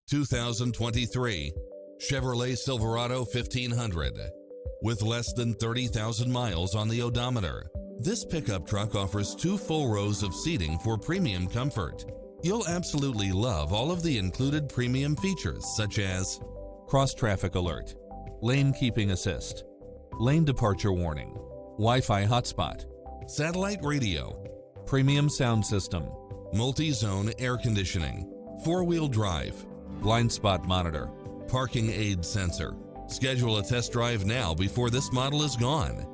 2023 Chevrolet Silverado 1500. With less than 30,000 miles on the odometer, this pickup truck offers 2 full rows of seating for premium comfort. You'll absolutely love all of the included premium features such as cross-traffic alert, lane keeping assist, lane departure warning, Wi-Fi hotspot, satellite radio, premium sound system, multi-zone air conditioning, 4-wheel drive, blind spot monitor, parking aid sensor. Schedule a test drive now before this model is gone.